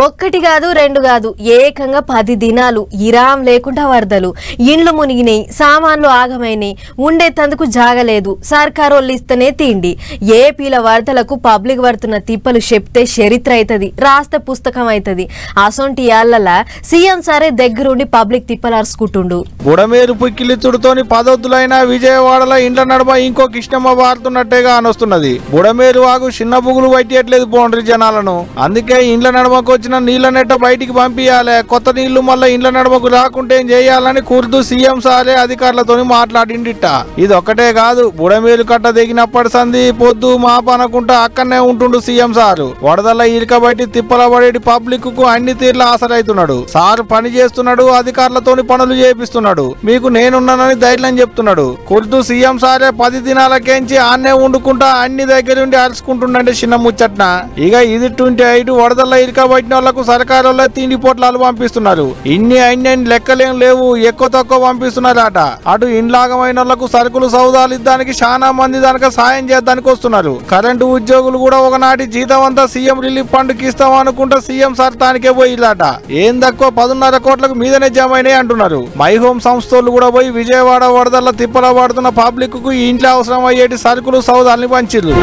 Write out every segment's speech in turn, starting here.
ఒక్కటి కాదు రెండు కాదు ఏకంగా 10 దినాలు ఇరాం లేకుండా వరదలు ఇండ్లు మునిగినాయి సామాన్లు ఆగమైనాయి ఉండేతందుకు జాగలేదు సర్కారోళ్ళు ఇస్తేనే తిండి ఏపీల వరదలకు పబ్లిక్ పడుతున్న తిప్పలు చెప్తే చరిత్ర అవుతుంది రాస్తే పుస్తకం అవుతుంది అసొంటి యాళ్ళ సీఎం సరే దగ్గరుండి పబ్లిక్ తిప్పలు అరుచుకుంటుండు బుడమేరు పుక్కిలితుడుతోని పదొద్దులైన విజయవాడలో ఇండ్ల నడమ ఇంకో కృష్ణమ్మ వారుతున్నట్టేగా అనొస్తున్నది బుడమేరు వాగు చిన్న బుగులు పట్టేయట్లేదు పోండ్రి జనాలను అందుకే ఇండ్ల నడమకు వచ్చిన నీళ్ల నెట్ట బయటికి పంపియాలి కొత్త నీళ్లు మళ్ళీ ఇండ్ల నడమకు రాకుంటే ఏం చేయాలని కూర్దు సీఎం సారే అధికారులతో మాట్లాడిండిట ఇది ఒక్కటే కాదు బుడమేరు కట్ట దిగినప్పటి సంది పొద్దు మాపనకుంటా అక్కడనే ఉంటుండు సీఎం సారు వడదల్ల ఇరుకబట్టి తిప్పల పడేటి పబ్లిక్ కు అన్ని తీర్ల ఆసరైతున్నాడు సారు పని చేస్తున్నాడు అధికారులతోని పనులు చేపిస్తున్నాడు మీకు నేనున్నానని ధైర్యం చెప్తున్నాడు కుర్దు సీఎం సారే 10 దినాలకేంచి ఆన్నే వండుకుంటా అన్ని దగ్గరుండి అరుచుకుంటుండే చిన్న ముచ్చట్న ఇక ఇది 28 వడదల్ల ఇరుకబట్టిన వాళ్ళకు సర్కారులో తిండి పొట్లాలు పంపిస్తున్నారు ఇన్ని అన్ని లెక్కలేం లేవు ఎక్కువ తక్కువ పంపిస్తున్నారట అటు ఇండ్లాగమైన వాళ్ళకు సరుకులు సౌదాలు ఇద్దానికి చాలా మంది దానికి సాయం చేద్దానికి వస్తున్నారు కరెంటు ఉద్యోగులు కూడా ఒకనాటి జీతం అంతా సీఎం రిలీఫ్ ఫండ్కి ఇస్తాం అనుకుంటా సీఎం సార్ తానికే పోయిలాట ఏం తక్కువ 10.5 కోట్లకు మీదనే జమైనాయి అంటున్నారు మై హోమ్ సంస్థలు కూడా పోయి విజయవాడ వరదల్లో తిప్పల పడుతున్న పబ్లిక్ కు ఇంట్లో అవసరం అయ్యేటి సరుకులు సౌదాలని పంచిర్రు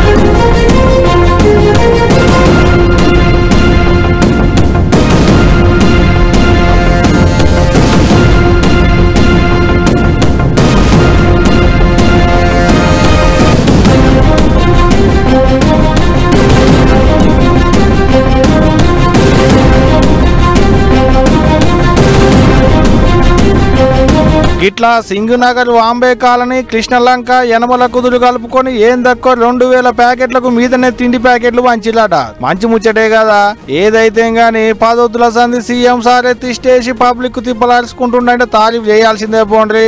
ఇట్లా సింగునగర్ వాంబే కాలనీ కృష్ణలంక యనమల కుదురు కలుపుకొని ఏం తక్కువ 2000 ప్యాకెట్లకు మీదనే తిండి ప్యాకెట్లు పంచిలాట మంచి ముచ్చటే కదా ఏదైతే గాని పదొద్దుల సంది సీఎం సారే తిష్టేసి పబ్లిక్ తిప్పలాడుచుకుంటుండే తారీఫ్ చేయాల్సిందే పోండ్రి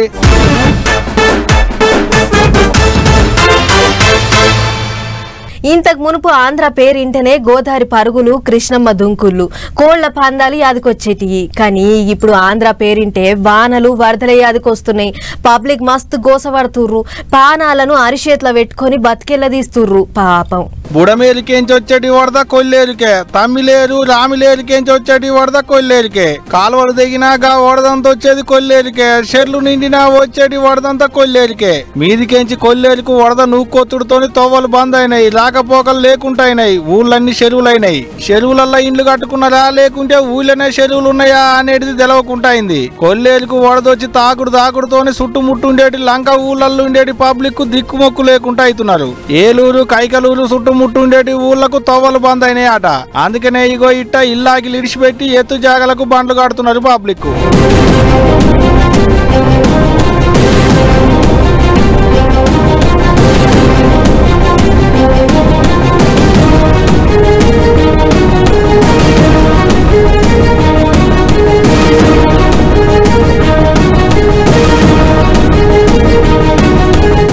ఇంతకు మునుపు ఆంధ్ర పేరింటనే గోదావరి పరుగులు కృష్ణమ్మ దుంకుళ్ళు కోళ్ల పందాలు యాదికొచ్చేటివి కానీ ఇప్పుడు ఆంధ్ర పేరింటే వానలు వరదల యాదికొస్తున్నాయి పబ్లిక్ మస్తు గోసపడుతుర్రు పానాలను అరిచేట్ల పెట్టుకొని బతికెళ్ళదీస్తుర్రు పాపం బుడమేరుకేంచి వచ్చేటి వరద కొల్లేరుకే తమ్మిలేరు రామిలేరుకేంచి వచ్చేటి వరద కొల్లేరుకే కాలువలు దిగినాక వరదంతా వచ్చేది కొల్లేరుకే చెర్లు నిండినా వచ్చేటి వరదంతా కొల్లేరుకే మీదికేంచి కొల్లేరుకు వరద నూకొత్తుడుతోని తోవలు బంద్ అయినాయి రాకపోకలు లేకుంటాయినాయి ఊళ్ళన్నీ చెరువులైనాయి చెరువులల్లో ఇండ్లు కట్టుకున్నారా లేకుంటే ఊళ్ళనే చెరువులు ఉన్నాయా అనేది తెలవకుంటాయింది కొల్లేరుకు వరదొచ్చి తాకుడుతోని చుట్టుముట్టుండేటి లంక ఊళ్ళల్లో ఉండేటి పబ్లిక్ దిక్కుమొక్కు లేకుండా అవుతున్నారు ఏలూరు కైకలూరు చుట్టుముట్టుండేటి ఊళ్ళకు తవ్వలు బంద్ అయినాయట అందుకనే ఇగో ఇట్ట ఇల్లాకి లిడిచిపెట్టి ఎత్తు జాగలకు బండ్లు కడుతున్నారు పబ్లిక్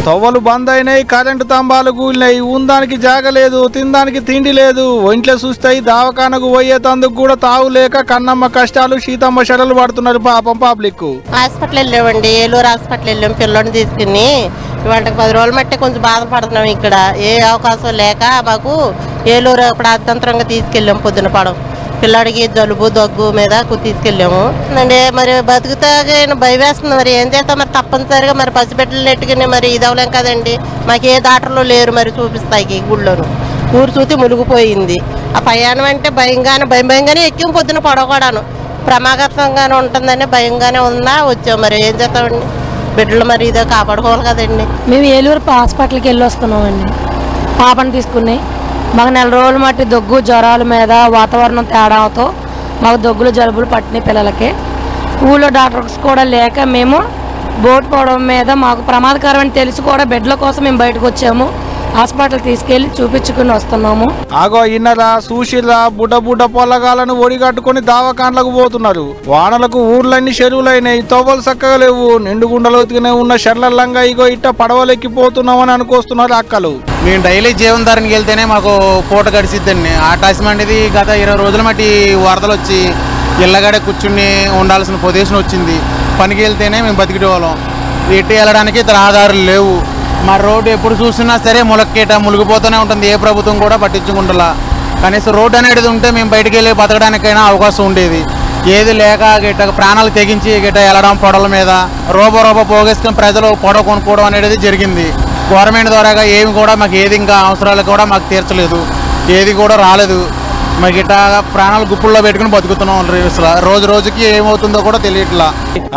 తవ్వలు బంద్ అయినాయి కరెంటు తంబాలు కూలినాయి ఉందానికి జాగలేదు తినడానికి తిండి లేదు ఒంట్లో చూస్తాయి దావకానకు పోయేతందుకు కూడా తావు లేక కన్నమ్మ కష్టాలు సీతమ్మ షరలు పడుతున్నారు పాపం పబ్లిక్ హాస్పిటల్ వెళ్ళామండి ఏలూరు హాస్పిటల్ వెళ్ళాం పిల్లని తీసుకుని ఇవాళకి 10 రోజులు మట్టి కొంచెం బాధపడుతున్నాం ఇక్కడ ఏ అవకాశం లేక మాకు ఏలూరు ఇప్పుడు అర్థంతరంగా తీసుకెళ్ళాం పొద్దున పడం పిల్లాడికి జలుబు దగ్గు మీద తీసుకెళ్ళాము అంటే మరి బతుకుతాగా భయం వేస్తుంది మరి ఏం చేస్తాం మరి తప్పనిసరిగా మరి పసిబిడ్డలు నెట్టుకుని మరి ఇది అవ్వలేం కదండి మాకు ఏ డాక్టర్లు లేరు మరి చూపిస్తాయి గుళ్ళోను ఊరు చూసి మునిగిపోయింది ఆ ప్రయాణం అంటే భయంగానే ఎక్కి పొద్దున పడకూడాను ప్రమాదకంగానే ఉంటుందని భయంగానే ఉందా వచ్చాం మరి ఏం చేస్తామండి బిడ్డలు మరి ఇదో కాపాడుకోవాలి కదండి మేము ఏలూరు హాస్పిటల్కి వెళ్ళి వస్తున్నామండి పాపను తీసుకుని మాకు 4 రోజులు మట్టి దగ్గు జ్వరాల మీద వాతావరణం తేడాతో మాకు దగ్గులు జలుబులు పట్టినాయి పిల్లలకి ఊళ్ళో డాక్టర్స్ కూడా లేక మేము బోట్ పోవడం మీద మాకు ప్రమాదకరం అని తెలిసి కూడా బెడ్ల కోసం మేము బయటకు వచ్చాము హాస్పిటల్ తీసుకెళ్లి చూపించుకుని వస్తున్నాము ఆగో ఇన్నరా సుశీల బుడ్డ పొల్లగాలను ఒడిగట్టుకుని దావకాండ్లకు పోతున్నారు వానలకు ఊర్లన్నీ చెరువులైనాయి తవ్వలు చక్కగా లేవు నిండుగుండలోతుగానే ఉన్న షెర్లల్లంగా ఇగో ఇట్ట పడవలెక్కిపోతున్నాం అని అనుకొస్తున్నారు అక్కలు మేము డైలీ జీవనధారణకి వెళ్తేనే మాకు పూట గడిచిద్దండి ఆ టైం అనేది గత 20 రోజుల మట్టి వరదలు వచ్చి ఇళ్ళగడే కూర్చుని ఉండాల్సిన పొజిషన్ వచ్చింది పనికి వెళ్తేనే మేము బతికిడే వాళ్ళం ఇటు వెళ్ళడానికి రహదారులు లేవు మా రోడ్డు ఎప్పుడు చూసినా సరే ములక్కేట మునిగిపోతూనే ఉంటుంది ఏ ప్రభుత్వం కూడా పట్టించుకుంటలా కనీసం రోడ్డు అనేది ఉంటే మేము బయటికి వెళ్ళి బతకడానికైనా అవకాశం ఉండేది. ఏది లేక గిట్ట ప్రాణాలు తెగించి గిట్ట వెళ్ళడం పొడల మీద రోబో పోగేసుకొని ప్రజలు పొడవ కొనుక్కోవడం అనేది జరిగింది. గవర్నమెంట్ ద్వారాగా ఏమి కూడా మాకు ఏది ఇంకా అవసరాలు కూడా మాకు తీర్చలేదు, ఏది కూడా రాలేదు. మాకు ఇట్లా ప్రాణాలు గుప్పుల్లో పెట్టుకుని బతుకుతున్నాం. రోజు రోజుకి ఏమవుతుందో కూడా తెలియట్లా.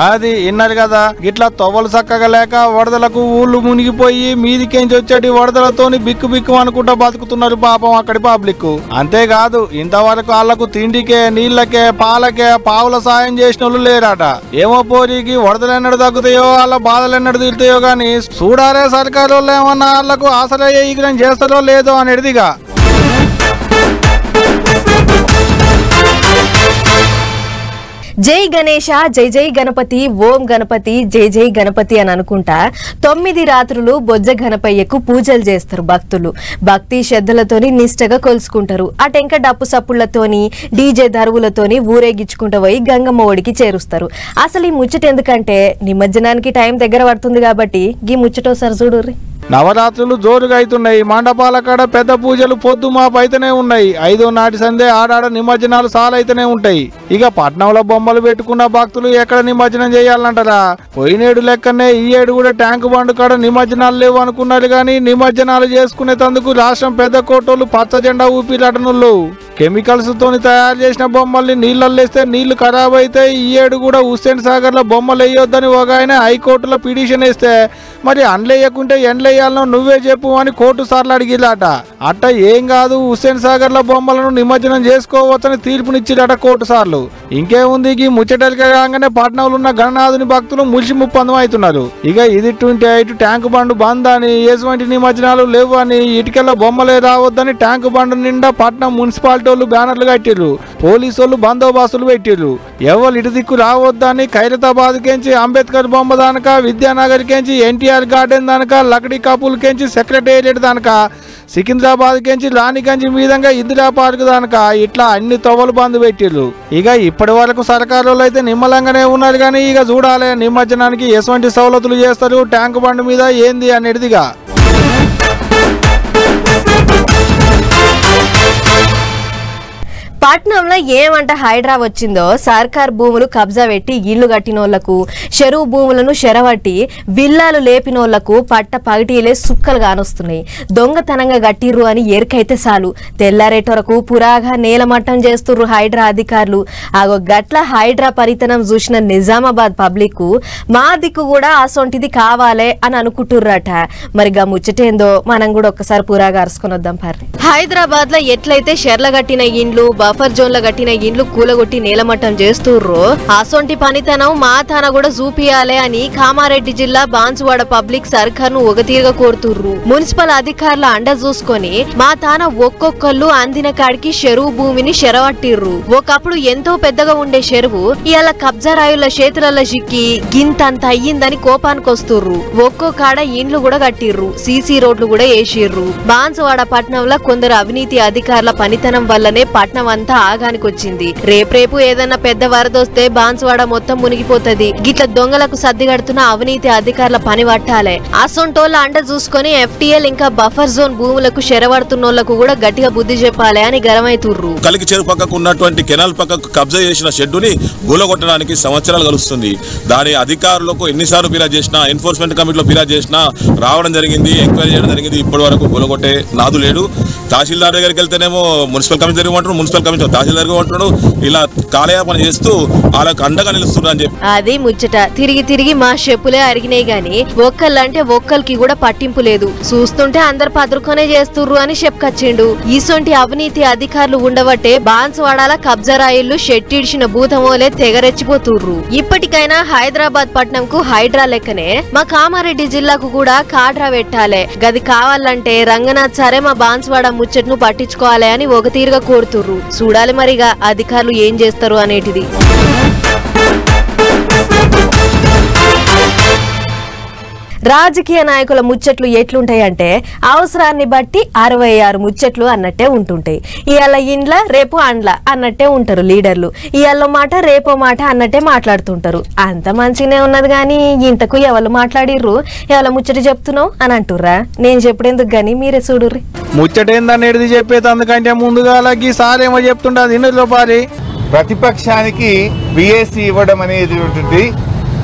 అది విన్నారు కదా, ఇట్లా తొవ్వలు చక్కగా లేక వరదలకు ఊళ్ళు మునిగిపోయి మీదికేంచి వచ్చేటి వరదలతోని బిక్కు బిక్కు అనుకుంటా బతుకుతున్నారు పాపం అక్కడి పబ్లిక్. అంతేకాదు ఇంతవరకు వాళ్ళకు తిండికే, నీళ్లకే, పాలకే పావుల సాయం చేసిన వాళ్ళు లేరట. ఏమో పోరికి వరదలు ఎన్నడు తగ్గుతాయో, వాళ్ళ బాధలు ఎన్నడు తీరుతాయో గాని చూడారే సర్కారు వాళ్ళు ఏమన్నా వాళ్ళకు ఆసరయ్యే ఈగ్రం చేస్తారో లేదో అనేదిగా. జై గణేశ, జై జై గణపతి, ఓం గణపతి, జై జై గణపతి అని అనుకుంటా 9 రాత్రులు బొజ్జ గణపయ్యకు పూజలు చేస్తారు భక్తులు. భక్తి శ్రద్ధలతోని నిష్టగా కొలుసుకుంటారు. అటెంక డప్పు సప్పుళ్లతోని, డీజే దరువులతోని ఊరేగించుకుంటూ పోయి గంగమ్మ ఒడికి చేరుస్తారు. అసలు ఈ ముచ్చట ఎందుకంటే నిమజ్జనానికి టైం దగ్గర పడుతుంది కాబట్టి ఈ ముచ్చటోసారి చూడుర్రి. నవరాత్రులు జోరుగా అవుతున్నాయి. మండపాల కాడ పెద్ద పూజలు పొద్దు మాపు అయితేనే ఉన్నాయి. 5వ నాటి సందే ఆడాడ నిమజ్జనాలు సాలైతేనే ఉంటాయి. ఇక పట్నంలో బొమ్మలు పెట్టుకున్న భక్తులు ఎక్కడ నిమజ్జనం చేయాలంటారా? పోయినేడు లెక్కనే ఈ ఏడు కూడా ట్యాంకు బండు కాడ నిమజ్జనాలు లేవు అనుకున్నారు కానీ నిమజ్జనాలు చేసుకునేందుకు రాష్ట్రం పెద్ద కోటోళ్ళు పచ్చ జెండా ఊపిరాటనుళ్ళు. కెమికల్స్ తోని తయారు చేసిన బొమ్మల్ని నీళ్ళల్లో వేస్తే నీళ్లు ఖరాబ్ అయితే ఈ ఏడు కూడా హుస్సేన్ సాగర్ లో బొమ్మలు వేయొద్దని ఒక ఆయన హైకోర్టులో పిటిషన్ వేస్తే మరి అండ్లేయకుంటే ఎండ్లేయాలనో నువ్వే చెప్పు అని కోర్టు సార్లు అడిగిలాట. అట్ట ఏం కాదు, హుస్సేన్ సాగర్ లో బొమ్మలను నిమజ్జనం చేసుకోవచ్చని తీర్పునిచ్చిరట కోర్టు సార్లు. ఇంకేముంది, ఈ ముచ్చటలిక కాగానే పట్నంలో ఉన్న గణనాథుని భక్తులు ములిసి ముప్పందం అవుతున్నారు. ఇక ఇది 28 ట్యాంకు బండు బంద్ అని, ఎటువంటి నిమజ్జనాలు లేవు అని, ఇటుకెళ్ళ బొమ్మలే రావద్దని ట్యాంకు బండు నిండా పట్నం మున్సిపాలిటీ వాళ్ళు బ్యానర్లు కట్టిర్రు. పోలీసు వాళ్ళు బందోబస్తులు పెట్టిర్రు. ఎవరు ఇటు దిక్కు రావద్దని ఖైరతాబాద్ కేంచి అంబేద్కర్ బొమ్మ దానక, విద్యానగర్ కేంచి ఎన్టీఆర్ గార్డెన్ దానక, లక్డీ కపూల్ కేంచి సెక్రటేరియట్ దానక, సికింద్రాబాద్ కేంచి రాణిగంజ్ మీదంగా ఇందిరా పార్క్ దానక ఇట్లా అన్ని తొవ్వలు బంద్ పెట్టిర్రు. ఇక ఇప్పటి వరకు సర్కారు అయితే నిమ్మలంగానే ఉన్నారు కానీ ఇక చూడాలి నిమజ్జనానికి ఎటువంటి సవలతులు చేస్తారు ట్యాంకు బండ్ మీద ఏంది అనేదిగా. పట్నంలో ఏమంట హైడ్రా వచ్చిందో సర్కార్ భూములు కబ్జా పెట్టి ఇళ్లు కట్టినోళ్లకు, చెరువు భూములను చెరవట్టి విల్లాలు లేపినోళ్లకు పట్ట పగటిలే సుక్కలు కానొస్తున్నాయి. దొంగతనంగా కట్టిర్రు అని ఎరికైతే చాలు తెల్లారేటొరకు పురాగా నేలమట్టం చేస్తుర్రు హైడ్రా అధికారులు. ఆగో గట్ల హైడ్రా పరితనం చూసిన నిజామాబాద్ పబ్లిక్ మా దిక్కు కూడా అసొంటిది కావాలే అని అనుకుంటుర్రట. మరిగా ముచ్చటేందో మనం కూడా ఒక్కసారి పురాగా అరుసుకొని వద్దాం పర్రి. హైదరాబాద్ లో ఎట్లయితే షెర్ల కట్టిన ఇండ్లు, బఫర్ జోన్ల కట్టిన ఇండ్లు కూలగొట్టి నేలమట్టం చేస్తుర్రో అసొంటి పనితనం మా తాన కూడా చూపియాలే అని కామారెడ్డి జిల్లా బాన్సువాడ పబ్లిక్ సర్కార్ ను ఒకతీరుగా కోరుతుర్రు. మున్సిపల్ అధికారుల అండ చూసుకొని మా తాన ఒక్కొక్కళ్ళు అందిన కాడికి చెరువు భూమిని చెరవట్టిర్రు. ఒకప్పుడు ఎంతో పెద్దగా ఉండే చెరువు ఇవాళ కబ్జా రాయుల చేతులలో చిక్కి గింతంత అయ్యిందని కోపానికి వస్తుర్రు. ఒక్కో కాడ ఇండ్లు కూడా కట్టిర్రు, సీసీ రోడ్లు కూడా వేసిర్రు. బాన్సువాడ పట్నంలో కొందరు అవినీతి అధికారుల పనితనం వల్లనే పట్నం అంతా ఆగానికి వచ్చింది. రేపు ఏదన్నా పెద్ద వరదొస్తే బాన్సువాడ మొత్తం మునిగిపోతది. గిట్ల దొంగలకు సర్దిగడుతున్న అవినీతి అధికారుల పని పట్టాలే. అసొంటోళ్ళ అండ చూసుకొని FTL ఇంకా బఫర్ జోన్ భూములకు చెరవడుతున్నోళ్లకు కూడా గట్టిగా బుద్ధి చెప్పాలి అని గరమైతుర్రు. కలికి చెరువు పక్కకు ఉన్నటువంటి కెనాల్ పక్కకు కబ్జా చేసిన షెడ్డుని గూలగొట్టడానికి సంవత్సరాలు కలుస్తుంది. దాని అధికారులకు ఎన్నిసార్లు ఫిర్యాదు చేసినా, ఎన్ఫోర్స్మెంట్ కమిటీలో ఫిర్యాదు చేసినా రావడం జరిగింది, ఎంక్వైరీ చేయడం జరిగింది. ఇప్పటి వరకు గూలగొట్టే నాదు లేడు. తహసీల్దార్ దగ్గరికి వెళ్తేనేమో మున్సిపల్ కమిషనర్ అంటారు, మున్సిపల్ కమిషనర్ తహసీల్దార్ అంటున్నాడు. ఇలా కాలయాపన చేస్తూ వాళ్ళకు అండగా నిలుస్తున్నారు అని చెప్పి అది ముచ్చట. తిరిగి తిరిగి మా చెప్పులే అరిగినాయి గాని ఒక్కళ్ళంటే ఒక్కరికి కూడా పట్టింపు లేదు. చూస్తుంటే అందరు పదురుకొనే చేస్తుర్రు అని చెప్పుకొచ్చిండు. ఈసొంటి అవినీతి అధికారులు ఉండబట్టే బాన్సువాడాల కబ్జా రాయిళ్లు షెట్టిడిచిన భూతమోలే తెగరెచ్చిపోతుర్రు. ఇప్పటికైనా హైదరాబాద్ పట్నం కు హైడ్రా లెక్కనే మా కామారెడ్డి జిల్లాకు కూడా కాడ్రా పెట్టాలే. గది కావాలంటే రంగనాథ్ సరే మా బాన్సువాడ ముచ్చట్ను పట్టించుకోవాలి అని ఒక తీరుగా కోరుతుర్రు. చూడాలి మరిగా అధికారులు ఏం చేస్తారు అనేటిది. రాజకీయ నాయకుల ముచ్చట్లు ఎట్లుంటాయంటే అవసరాన్ని బట్టి 66 ముచ్చట్లు అన్నట్టే ఉంటుంటాయి. ఇవాళ ఇండ్ల రేపు అండ్ల అన్నట్టే ఉంటారు లీడర్లు. ఇవాళ మాట రేపో మాట అన్నట్టే మాట్లాడుతుంటారు. అంత మంచిగానే ఉన్నది కానీ ఇంతకు ఎవరు మాట్లాడిర్రు ఇవాళ ముచ్చట చెప్తున్నావు అని అంటుర్రా? నేను చెప్పడేందుకు గానీ మీరే చూడుర్రి. ముచ్చటేందనేది చెప్పేది అందుకంటే ముందుగా అలాగే సార్ ఏమో చెప్తుండదు ఇందులో పారి. ప్రతిపక్షానికి బిఎస్సి ఇవ్వడం అనేది ఉంటుంది,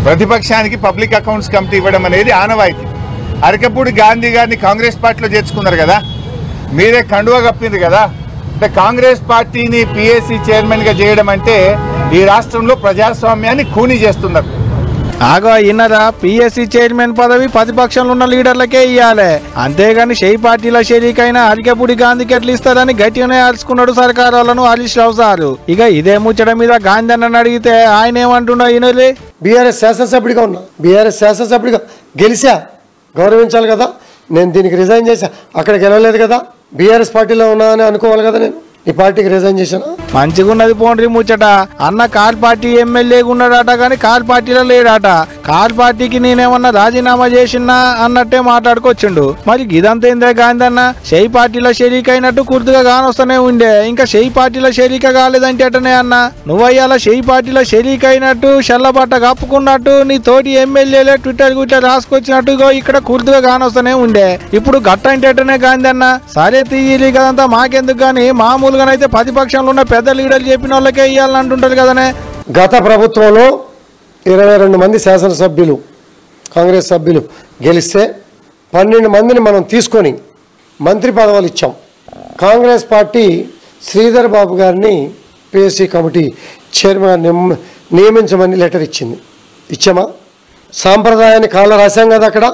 ప్రతిపక్షానికి పబ్లిక్ అకౌంట్స్ కమిటీ ఇవ్వడం అనేది ఆనవాయితీ. అరకపూడి గాంధీ గారిని కాంగ్రెస్ పార్టీలో చేర్చుకున్నారు కదా, మీరే కండువా కప్పింది కదా. అంటే కాంగ్రెస్ పార్టీని పిఎస్సి చైర్మన్ గా చేయడం అంటే ఈ రాష్ట్రంలో ప్రజాస్వామ్యాన్ని ఖూనీ చేస్తున్నారు. ఆగా ఇన్నరా, పిఎస్సి చైర్మన్ పదవి ప్రతిపక్షంలో ఉన్న లీడర్లకే ఇయ్యాలి, అంతేగాని షెయి పార్టీల షరీకైనా అరికెపూడి గాంధీకి ఎట్లా ఇస్తారని గట్టిగానే అరుచుకున్నాడు సర్కారు వాళ్ళను హరీష్ రావు సారు. ఇక ఇదే ముచ్చట మీద గాంధీ అన్నని అడిగితే ఆయన ఏమంటున్నా ఈయనలే, బీఆర్ఎస్ శాసనసభ్యుడిగా ఉన్నా, బీఆర్ఎస్ శాసనసభ్యుడిగా గెలిచా, గౌరవించాలి కదా. నేను దీనికి రిజైన్ చేశా, అక్కడ గెలవలేదు కదా, బీఆర్ఎస్ పార్టీలో ఉన్నా అని అనుకోవాలి కదా. నేను ఈ పార్టీకి రిజైన్ చేశాను. మంచిగున్నది పోండ్రి ముచ్చట. అన్న కార్ పార్టీ ఎమ్మెల్యేగా ఉన్నాడట కానీ కార్ పార్టీలో లేడాట. కార్ పార్టీకి నేనేమన్నా రాజీనామా చేసినా అన్నట్టే మాట్లాడుకొచ్చిండు. మరి ఇదంతా ఏందే గాంధీ అన్న, షెయి పార్టీలో షరీక్ అయినట్టు కుర్తుగా కానొస్తూనే ఉండే, ఇంకా షెయి పార్టీలో షరీక కాలేదంటే అటనే అన్న. నువ్వయ్యాల షెయి పార్టీలో షరీక్ అయినట్టు షల్లబట్ట కప్పుకున్నట్టు నీ తోటి ఎమ్మెల్యేలే ట్విట్టర్ గుట్ట రాసుకొచ్చినట్టు ఇక్కడ కుర్తుగా కానొస్తూనే ఉండే. ఇప్పుడు గట్టంటే అటనే గాంధీ అన్న. సరే తీయాలి కదంతా మాకెందుకు గానీ మామూలుగానైతే ప్రతిపక్షంలో ఉన్న పెద్ద లీడర్లు చెప్పిన వాళ్ళకే ఇవ్వాలని అంటుంటారు కదనే. గత ప్రభుత్వంలో 22 మంది శాసనసభ్యులు కాంగ్రెస్ సభ్యులు గెలిస్తే 12 మందిని మనం తీసుకొని మంత్రి పదవులు ఇచ్చాం. కాంగ్రెస్ పార్టీ శ్రీధర్ బాబు గారిని పిఎస్సి కమిటీ చైర్మన్ నియమించమని లెటర్ ఇచ్చింది. ఇచ్చామా? సాంప్రదాయాన్ని కాళ్ళ రాశాం కదా అక్కడ.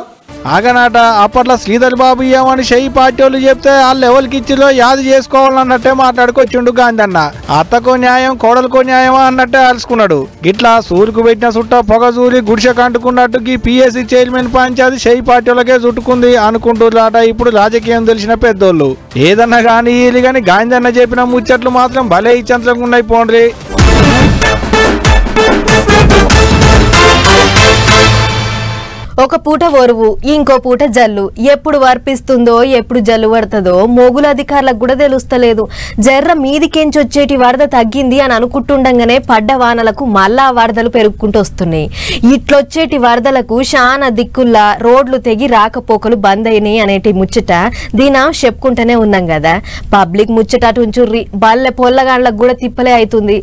ఆగనాట అప్పట్లో శ్రీధర్ బాబు ఏమని షెయి పార్టీ వాళ్ళు చెప్తే వాళ్ళు ఎవరికి ఇచ్చిలో యాది చేసుకోవాలన్నట్టే మాట్లాడుకొచ్చిండు గాంధీ అన్న. అత్తకో న్యాయం కోడలకో న్యాయమా అన్నట్టే అలుసుకున్నాడు. గిట్లా సూరుకు పెట్టిన చుట్ట పొగ సూరి గుడిసె కంటుకున్నట్టు ఈ పిఎస్సి చైర్మన్ పంచాయతీ షెయి పార్టీ వాళ్ళకే చుట్టుకుంది అనుకుంటున్నారట ఇప్పుడు రాజకీయం తెలిసిన పెద్దోళ్ళు. ఏదన్నా కానీ వీళ్ళు కానీ గాంధీ అన్న చెప్పిన ముచ్చట్లు మాత్రం భలే ఇచ్చంతరంగా ఉన్నాయి పోండ్రి. ఒక పూట ఒరువు ఇంకో పూట జల్లు, ఎప్పుడు వర్పిస్తుందో ఎప్పుడు జల్లు పడుతుందో మొగుల అధికారులకు కూడా తెలుస్తలేదు. జర్ర మీదికెంచి వచ్చేటి వరద తగ్గింది అని అనుకుంటుండగానే పడ్డ వానలకు మళ్ళా వరదలు పెరుగుకుంటూ వస్తున్నాయి. ఇట్లొచ్చేటి వరదలకు శానా దిక్కుల్లా రోడ్లు తెగి రాకపోకలు బంద్ అయినాయి అనేటి ముచ్చట దీనా చెప్పుకుంటూనే ఉన్నాం కదా. పబ్లిక్ ముచ్చట ఉంచుర్రి, బల్లె పొల్లగాళ్ళకు కూడా తిప్పలే అవుతుంది.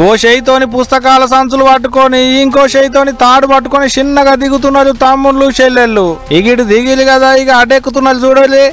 ఓ షెయితోని పుస్తకాల సంచులు పట్టుకొని ఇంకో షెయితోని తాడు పట్టుకొని చిన్నగా దిగుతున్నారు తమ్ముళ్ళు చెల్లెళ్ళు. ఇగిడు దిగిలి కదా ఇక అటెక్కుతున్నారు చూడాలి.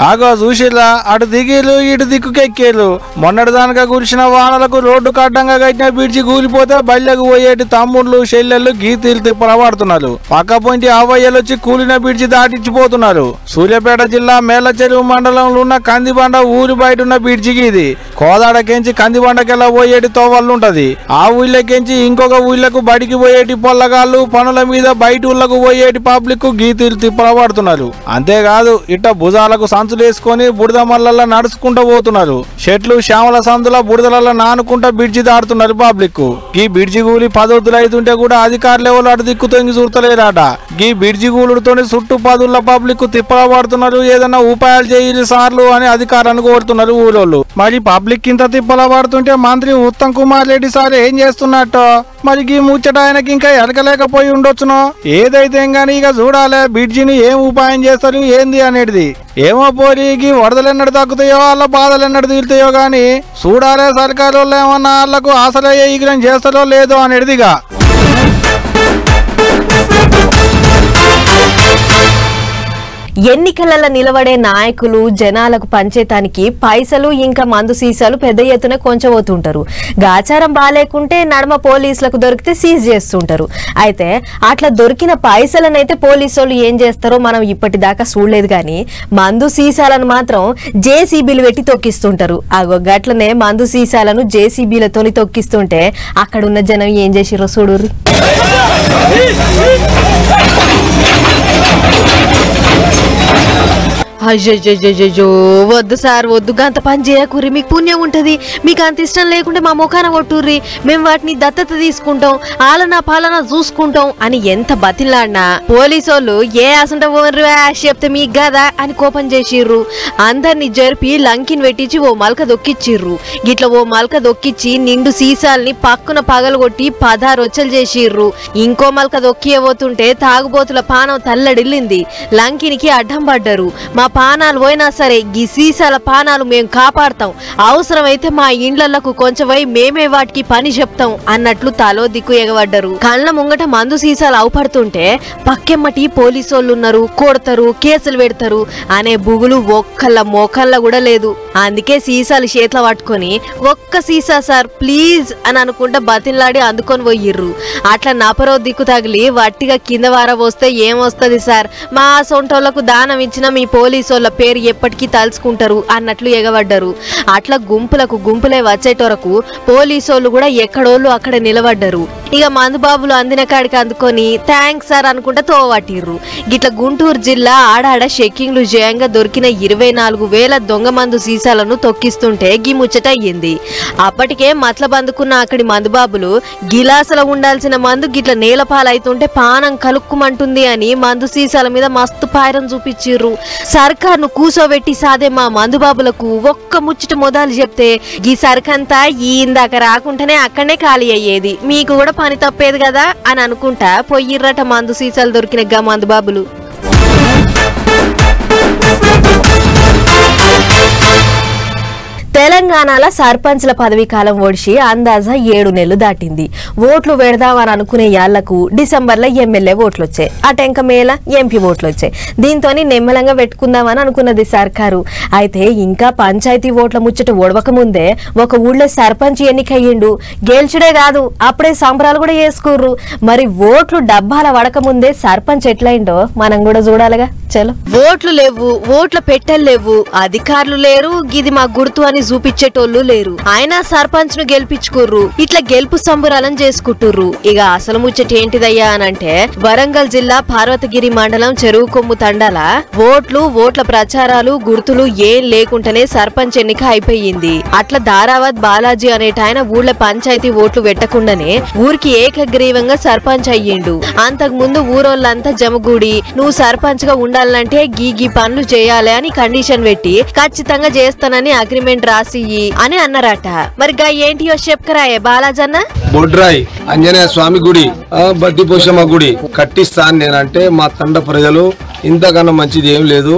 ఆగో చూసిరా, అటు దిగిలు ఇటు దిక్కుకెక్కేలు. మొన్నటి దానిగా కురిసిన వానలకు రోడ్డు కడ్డంగా కట్టిన బ్రిడ్జి కూలిపోతే బయలకు పోయేటి తమ్ముళ్ళు చెల్లెళ్ళు గీతీలు తిప్పల పడుతున్నారు. పక్క పొంటి ఆవయ్యలు వచ్చి కూలిన బ్రిడ్జి దాటించిపోతున్నారు. సూర్యాపేట జిల్లా మేలచెరువు మండలంలో ఉన్న కందిబండ ఊరి బయట ఉన్న బ్రిడ్జికి ఇది. కోదాడకెంచి కందిబండకెళ్ళ పోయేటి తోవల్లుంటది. ఆ ఊళ్ళకెంచి ఇంకొక ఊళ్ళకు బడికి పోయేటి పొల్లగాళ్ళు పనుల మీద బయట ఊళ్ళకు పోయేటి పబ్లిక్ గీతీలు తిప్పల పడుతున్నారు. అంతేకాదు ఇట్ట భుజాలకు వేసుకొని బురద మల్లల్లా నడుచుకుంటూ పోతున్నారు. చెట్లు శ్యామల సందుల బురదలల్లో నానుకుంటా బ్రిడ్జి దాడుతున్నారు పబ్లిక్. ఈ బ్రిడ్జి కూలి 10 వద్దులు అవుతుంటే కూడా అధికారులు ఎవరు అటు దిక్కు తొంగి చూడలేరట. ఈ బ్రిడ్జి కూలుతో చుట్టూ 10 పబ్లిక్ తిప్పల పడుతున్నారు. ఏదన్నా ఉపాయాలు చేయాలి సార్లు అని అధికారాన్ని కోరుతున్నారు ఊరోళ్ళు. మరి పబ్లిక్ ఇంత తిప్పల పడుతుంటే మంత్రి ఉత్తమ్ కుమార్ రెడ్డి సార్ ఏం చేస్తున్నట్టు మరి ఈ ముచ్చట ఆయనకి ఇంకా ఎరకలేకపోయి ఉండొచ్చునో. ఏదైతే గానీ ఇక చూడాలి బ్రిడ్జిని ఏం ఉపాయం చేస్తారు ఏంది అనేది. ఏమో పోరీకి వరదలు ఎన్నడు తగ్గుతాయో వాళ్ళ బాధలు ఎన్నడు తీరుతాయో గాని చూడాలే సర్కారు వాళ్ళు ఏమన్నా వాళ్ళకు ఆసరయ్యే ఈగ్రం చేస్తారో లేదో అనేదిగా. ఎన్నికలలో నిలబడే నాయకులు జనాలకు పంచేతానికి పైసలు ఇంకా మందు సీసాలు పెద్ద ఎత్తున కొంచెపోతుంటారు. గాచారం బాలేకుంటే నడమ పోలీసులకు దొరికితే సీజ్ చేస్తుంటారు. అయితే అట్లా దొరికిన పైసలనైతే పోలీసులు ఏం చేస్తారో మనం ఇప్పటిదాకా చూడలేదు. కానీ మందు సీసాలను మాత్రం జేసీబీలు పెట్టి తొక్కిస్తుంటారు. గట్లనే మందు సీసాలను జేసీబీలతోని తొక్కిస్తుంటే అక్కడున్న జనం ఏం చేసిరో చూడుర్రి. అయ్యో వద్దు సార్, వద్దు, గంత పని చేయకూర్రి, మీకు పుణ్యం ఉంటది. మీకు అంత ఇష్టం లేకుంటే మా ముఖాన కొట్టుర్రి, మేము వాటిని దత్తత తీసుకుంటాం, ఆలనా పాలన చూసుకుంటాం అని ఎంత బతిలాడినా పోలీసోళ్ళు ఏ అసంట చెప్తే మీకు కదా అని కోపం చేసిర్రు. అందరినీ జరిపి లంకిని పెట్టించి ఓ మల్క దొక్కిచ్చిర్రు. గిట్ల ఓ మల్క దొక్కిచ్చి నిండు సీసాల్ని పక్కున పగలగొట్టి 16 రొచ్చలు చేసిర్రు. ఇంకో మల్క దొక్కియబోతుంటే తాగుబోతుల పానం తల్లడిల్లింది. లంకినికి అడ్డం పడ్డరు. మా పానాలు పోయినా సరే ఈ సీసాల పానాలు మేము కాపాడతాం, అవసరమైతే మా ఇండ్లకు కొంచెమై మేమే వాటికి పని చెప్తాం అన్నట్లు తలో దిక్కు ఎగబడ్డరు. కళ్ళ ముంగట మందు సీసాలు అవుపడుతుంటే పక్కెమ్మటి పోలీసోళ్ళు ఉన్నారు, కొడతారు, కేసులు పెడతారు అనే బుగులు ఒక్కళ్ళ మోకళ్ళ కూడా లేదు. అందుకే సీసాలు చేతిలో పట్టుకొని ఒక్క సీసా సార్ ప్లీజ్ అని అనుకుంటా బతిలాడి అందుకొని పోయిర్రు. అట్లా నపరో దిక్కు తగిలి వట్టిగా కింద వారబోస్తే ఏమొస్తుంది సార్, మా సొంటోళ్లకు దానం ఇచ్చిన మీ పోలీసోళ్ళ పేరు ఎప్పటికీ తలుచుకుంటారు అన్నట్లు ఎగబడ్డరు. అట్లా గుంపులకు గుంపులే వచ్చేటోరకు పోలీసోళ్ళు కూడా ఎక్కడోళ్ళు అక్కడ నిలబడ్డరు. ఇక మందుబాబులు అందిన కాడికి అందుకొని థ్యాంక్స్ సార్ అనుకుంటా తోవట్టిర్రు. గిట్ల గుంటూరు జిల్లా ఆడాడ చెక్కింగ్లు జయంగా దొరికిన 24,000 దొంగ మందు సీసాలను తొక్కిస్తుంటే గీ ముచ్చట అయ్యింది. అప్పటికే మతలబందుకున్న అక్కడి మందుబాబులు గిలాసులో ఉండాల్సిన మందు గిట్ల నేలపాలైతుంటే పానం కలుక్కుమంటుంది అని మందు సీసాల మీద మస్తు పాయరం చూపించిర్రు. సర్కార్ను కూసోబెట్టి సాదే మా మందుబాబులకు ఒక్క ముచ్చట మొదలు చెప్తే ఈ సర్కంతా ఈ ఇందాక రాకుండానే అక్కడనే ఖాళీ అయ్యేది, మీకు కూడా పని తప్పేది కదా అని అనుకుంటా పొయ్యిర్రట మందు సీసాలు దొరికిన గా మందుబాబులు. తెలంగాణలో సర్పంచ్ల పదవీ కాలం ఓడిచి అందాజా 7 నెలలు దాటింది. ఓట్లు పెడదామని అనుకునే యాళ్లకు డిసెంబర్లో ఎమ్మెల్యే ఓట్లు వచ్చాయి, అటెంక మేల ఎంపీ ఓట్లు వచ్చాయి. దీంతో నిమ్మలంగా పెట్టుకుందామని అనుకున్నది సర్కారు. అయితే ఇంకా పంచాయతీ ఓట్ల ముచ్చట ఓడవక ముందే ఒక ఊళ్ళో సర్పంచ్ ఎన్నికయ్యిండు. గెలిచుడే కాదు అప్పుడే సంబరాలు కూడా చేసుకుర్రు. మరి ఓట్లు డబ్బాల వడక ముందే సర్పంచ్ ఎట్లయిండో మనం కూడా చూడాలిగా. చలో, ఓట్లు లేవు, ఓట్ల పెట్టెలు లేవు, అధికారులు లేరు, గిది మా గుర్తు అని చూపించేటోళ్ళు లేరు. ఆయన సర్పంచ్ ను గెలిపించుకుర్రు. ఇట్లా గెలుపు సంబరాలను చేసుకుంటుర్రు. ఇక అసలు ముచ్చట ఏంటిదయ్యా అనంటే వరంగల్ జిల్లా పార్వతగిరి మండలం చెరువు కొమ్ము తండాల ఓట్ల ప్రచారాలు గుర్తులు ఏం లేకుండానే సర్పంచ్ ఎన్నిక అయిపోయింది. అట్లా దారావత్ బాలాజీ అనేటాయన ఊళ్ళ పంచాయతీ ఓట్లు పెట్టకుండానే ఊరికి ఏకగ్రీవంగా సర్పంచ్ అయ్యిండు. అంతకు ముందు ఊరోళ్ళంతా జమగూడి నువ్వు సర్పంచ్ గా ఉండాలంటే గీ పనులు చేయాలి అని కండిషన్ పెట్టి ఖచ్చితంగా చేస్తానని అగ్రిమెంట్ రాసి అని అన్నారట. మరి గా ఏంటియో చెప్పుకరాయే బాలాజన్న. బొడ్రాయి ఆంజనేయ స్వామి గుడి, బద్దిపోషమ్మ గుడి కట్టిస్తాను నేనంటే మా తండ ప్రజలు ఇంతకన్నా మంచిది ఏం లేదు,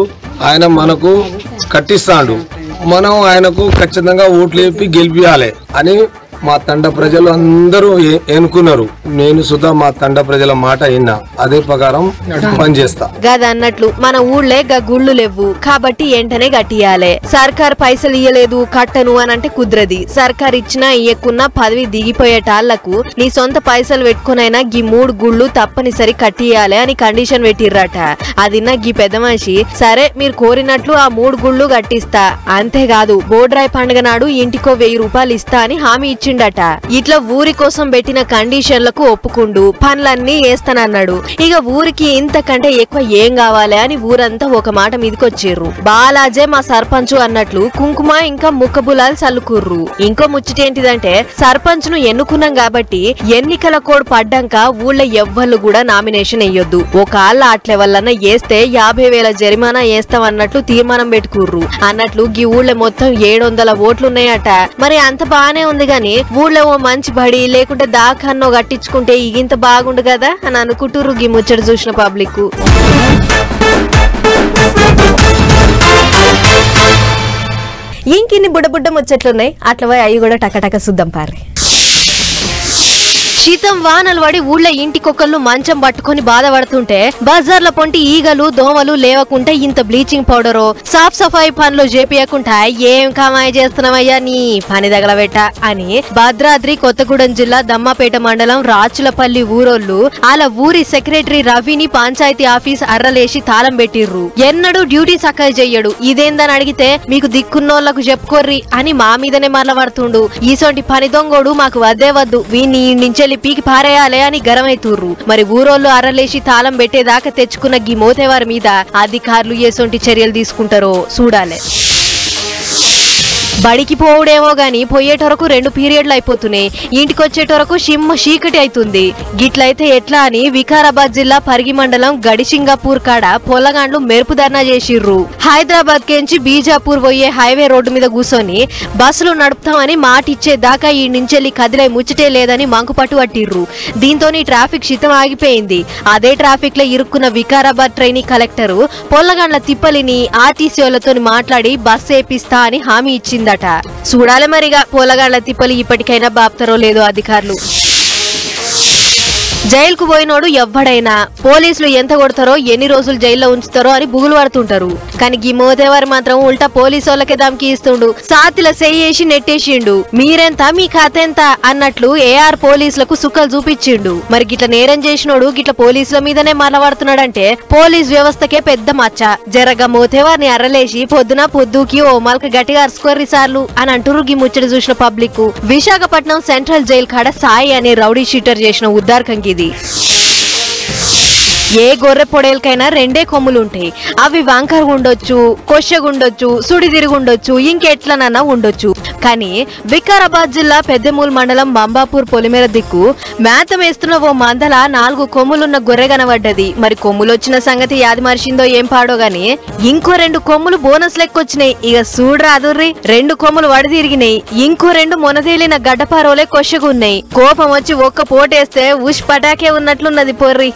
ఆయన మనకు కట్టిస్తాడు, మనం ఆయనకు ఖచ్చితంగా ఓట్లు వేపి గెలిపియాలి అని మా తండ ప్రజలు అందరూ ఎన్నుకున్నారు. నేను సుధా మా తండ ప్రజల మాట విన్నా, అదే ప్రకారం పనిచేస్తా. గదన్నట్లు మన ఊళ్ళే గుళ్ళు లేవు కాబట్టి వెంటనే కట్టియాలే. సర్కార్ పైసలు ఇయ్యలేదు కట్టను అని అంటే కుదరది. సర్కార్ ఇచ్చినా ఇయ్యకున్నా పదవి దిగిపోయేటాళ్లకు నీ సొంత పైసలు పెట్టుకునైనా గీ 3 గుళ్ళు తప్పనిసరి కట్టియాలి అని కండిషన్ పెట్టిర్రట. అదిన్నా గీ పెద్ద మనిషి సరే మీరు కోరినట్లు ఆ 3 గుళ్ళు కట్టిస్తా, అంతేకాదు బోడ్రాయి పండుగ నాడు ఇంటికో 1000 రూపాయలు ఇస్తా అని హామీ ఇచ్చిండట. ఇట్లా ఊరి కోసం పెట్టిన కండిషన్లకు ఒప్పుకుంటూ పనులన్నీ వేస్తానన్నాడు. ఇక ఊరికి ఇంతకంటే ఎక్కువ ఏం కావాలి అని ఊరంతా ఒక మాట మీదకొచ్చిర్రు. బాలాజే మా సర్పంచ్ అన్నట్లు కుంకుమ ఇంకా ముక్కబులాలు చల్లుకుర్రు. ఇంకో ముచ్చటేంటిదంటే సర్పంచ్ ను ఎన్నుకున్నాం కాబట్టి ఎన్నికల కోడ్ పడ్డాక ఊళ్ళో ఎవ్వళ్ళు కూడా నామినేషన్ వేయొద్దు, ఒకళ్ళ అట్లే వల్లన్నా వేస్తే 50,000 జరిమానా వేస్తాం అన్నట్లు తీర్మానం పెట్టుకుర్రు. అన్నట్లు ఈ ఊళ్ళో మొత్తం 700 ఓట్లున్నాయట. మరి అంత బానే ఉంది గాని ఊళ్ళో ఓ మంచి బడి లేకుంటే దాఖన్నో కట్టించుకుంటే ఇంత బాగుండు కదా అని అనుకుంటుర్రు గీ ముచ్చట చూసిన పబ్లిక్. ఇంకిన్ని బుడ్డ ముచ్చట్లున్నాయి, అట్లా అవి కూడా టకటక చూద్దాం పారి. శీతం వానలు పడి ఊళ్ళో ఇంటికొకళ్ళు మంచం పట్టుకొని బాధపడుతుంటే బజార్ల పొంటి ఈగలు దోమలు లేవకుంటే ఇంత బ్లీచింగ్ పౌడరు సాఫ్ సఫాయి పనులు చేపియకుండా ఏం కమాయి చేస్తున్నామయ్యా నీ పని తగలబెట్ట అని భద్రాద్రి కొత్తగూడెం జిల్లా దమ్మపేట మండలం రాచులపల్లి ఊరోళ్ళు అలా ఊరి సెక్రటరీ రవిని పంచాయతీ ఆఫీస్ అర్రలేసి తాళం పెట్టిర్రు. ఎన్నడూ డ్యూటీ సక్కగా చెయ్యడు, ఇదేందని అడిగితే మీకు దిక్కున్నోళ్లకు చెప్పుకోర్రి అని మా మీదనే మరలబడుతుండు. ఈసొంటి పని దొంగోడు మాకు వద్దే వద్దు, వీన్ని ఇంచెల్లి పీకి పారేయాలే అని గరమైతుర్రు. మరి ఊరోళ్ళు అర్రలేసి తాళం పెట్టేదాకా తెచ్చుకున్న గీ మోతేవారి మీద అధికారులు ఎసొంటి చర్యలు తీసుకుంటారో చూడాలి. బడికి పోవుడేమో గాని పోయేటొరకు 2 పీరియడ్లు అయిపోతున్నాయి, ఇంటికొచ్చేటొరకు షిమ్మ చీకటి అవుతుంది. గిట్లయితే ఎట్లా అని వికారాబాద్ జిల్లా పరిగి మండలం గడిసింగాపూర్ కాడ పొల్లగాండ్లు మెరుపు ధర్నా చేసిర్రు. హైదరాబాద్ కెంచి బీజాపూర్ పోయే హైవే రోడ్డు మీద కూర్చొని బస్సులు నడుపుతామని మాటిచ్చేదాకా ఈ నుంచెల్లి కదిలే ముచ్చటే లేదని మంకుపట్టు పట్టిర్రు. దీంతో ట్రాఫిక్ శితం ఆగిపోయింది. అదే ట్రాఫిక్ లో ఇరుక్కున్న వికారాబాద్ ట్రైనీ కలెక్టరు పొల్లగాండ్ల తిప్పలిని ఆర్టీసీలతో మాట్లాడి బస్సు ఏపిస్తా అని హామీ ఇచ్చింది. చూడాలి మరిగా పోలగాళ్ల తిప్పలు ఇప్పటికైనా బాప్తారో లేదో అధికారులు. జైలుకు పోయినోడు ఎవ్వడైనా పోలీసులు ఎంత కొడతారో ఎన్ని రోజులు జైల్లో ఉంచుతారో అని బుగులు పడుతుంటారు. కానీ ఈ మోదేవారు మాత్రం ఉల్టా పోలీసు వాళ్ళకే దమ్కి ఇస్తుండు. సాతిల సెయ్యేసి నెట్టేసిండు. మీరెంత మీ కథ ఎంత అన్నట్లు ఏఆర్ పోలీసులకు సుక్కలు చూపించిండు. మరి గిట్ల నేరం చేసినోడు గిట్ల పోలీసుల మీదనే మరలబడుతున్నాడంటే పోలీస్ వ్యవస్థకే పెద్ద మచ్చ. జరగ మోతేవారిని అర్రలేసి పొద్దున పొద్దుకి ఓ మల్క గట్టిగా అరుచుకోర్రి సార్లు అని అంటురు. గి ముచ్చట చూసిన పబ్లిక్ విశాఖపట్నం సెంట్రల్ జైలు కాడ సాయి అనే రౌడీ షీటర్ చేసిన ఉద్దారకంకి ఇది. ఏ గొర్రె పొడేలకైనా 2 కొమ్ములుంటాయి. అవి వంకర ఉండొచ్చు, కొషగుండొచ్చు, సుడి తిరుగుండొచ్చు, ఇంకెట్లనన్నా ఉండొచ్చు. కానీ వికారాబాద్ జిల్లా పెద్దమూల్ మండలం బంబాపూర్ పొలిమేర దిక్కు మేత వేస్తున్న ఓ మందల 4 కొమ్ములున్న గొర్రె కనబడ్డది. మరి కొమ్ములొచ్చిన సంగతి యాది మరిచిందో ఏం పాడో గాని ఇంకో 2 కొమ్ములు బోనస్ లెక్కొచ్చినాయి. ఇక చూడరాదుర్రి, 2 కొమ్ములు వడిదిరిగినాయి. ఇంకో 2 మొనదేలిన గడ్డపారోలే కొషగున్నాయి. కోపం వచ్చి ఒక్క పోటేస్తే ఉష్ పటాకే ఉన్నట్లున్నది పొర్రి.